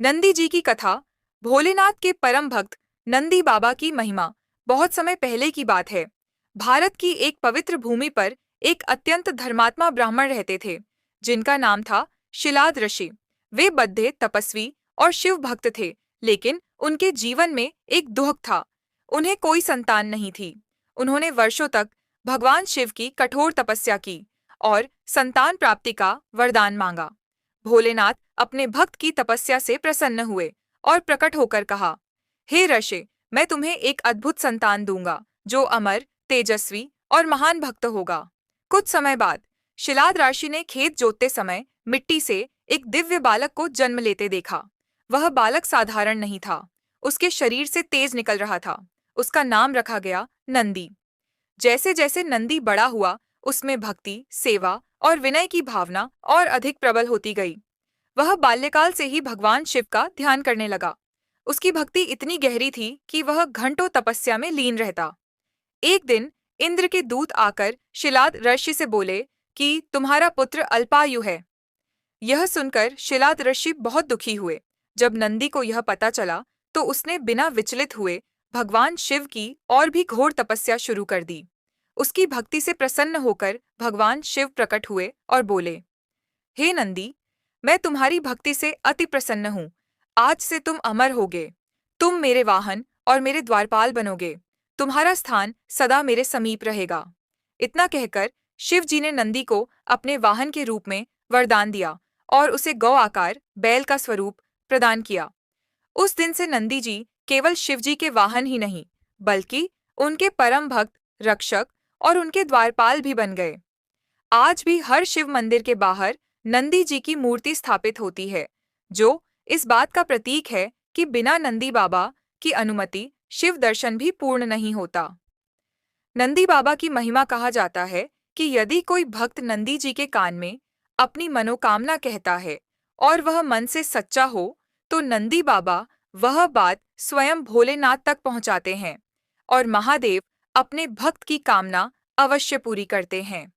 नंदी जी की कथा। भोलेनाथ के परम भक्त नंदी बाबा की महिमा। बहुत समय पहले की बात है। भारत की एक पवित्र भूमि पर एक अत्यंत धर्मात्मा ब्राह्मण रहते थे, जिनका नाम था शिलाद ऋषि। वे बद्ध तपस्वी और शिव भक्त थे, लेकिन उनके जीवन में एक दुख था। उन्हें कोई संतान नहीं थी। उन्होंने वर्षों तक भगवान शिव की कठोर तपस्या की और संतान प्राप्ति का वरदान मांगा। भोलेनाथ अपने भक्त की तपस्या से प्रसन्न हुए और प्रकट होकर कहा, हे ऋषि, मैं तुम्हें एक अद्भुत संतान दूंगा जो अमर, तेजस्वी और महान भक्त होगा। कुछ समय बाद शिलाद ऋषि ने खेत जोतते समय मिट्टी से एक दिव्य बालक को जन्म लेते देखा। वह बालक साधारण नहीं था, उसके शरीर से तेज निकल रहा था। उसका नाम रखा गया नंदी। जैसे जैसे नंदी बड़ा हुआ, उसमें भक्ति, सेवा और विनय की भावना और अधिक प्रबल होती गई। वह बाल्यकाल से ही भगवान शिव का ध्यान करने लगा। उसकी भक्ति इतनी गहरी थी कि वह घंटों तपस्या में लीन रहता। एक दिन इंद्र के दूत आकर शिलाद ऋषि से बोले कि तुम्हारा पुत्र अल्पायु है। यह सुनकर शिलाद ऋषि बहुत दुखी हुए। जब नंदी को यह पता चला, तो उसने बिना विचलित हुए भगवान शिव की और भी घोर तपस्या शुरू कर दी। उसकी भक्ति से प्रसन्न होकर भगवान शिव प्रकट हुए और बोले, हे नंदी, मैं तुम्हारी भक्ति से अति प्रसन्न हूँ। आज से तुम अमर होगे। तुम मेरे वाहन और मेरे द्वारपाल बनोगे। तुम्हारा स्थान सदा मेरे समीप रहेगा। इतना कहकर शिव जी ने नंदी को अपने वाहन के रूप में वरदान दिया और उसे गौ आकार, बैल का स्वरूप प्रदान किया। उस दिन से नंदी जी केवल शिव जी के वाहन ही नहीं, बल्कि उनके परम भक्त, रक्षक और उनके द्वारपाल भी बन गए। आज भी हर शिव मंदिर के बाहर नंदी जी की मूर्ति स्थापित होती है, जो इस बात का प्रतीक है कि बिना नंदी बाबा की अनुमति शिव दर्शन भी पूर्ण नहीं होता। नंदी बाबा की महिमा कहा जाता है कि यदि कोई भक्त नंदी जी के कान में अपनी मनोकामना कहता है और वह मन से सच्चा हो, तो नंदी बाबा वह बात स्वयं भोलेनाथ तक पहुंचाते हैं और महादेव अपने भक्त की कामना अवश्य पूरी करते हैं।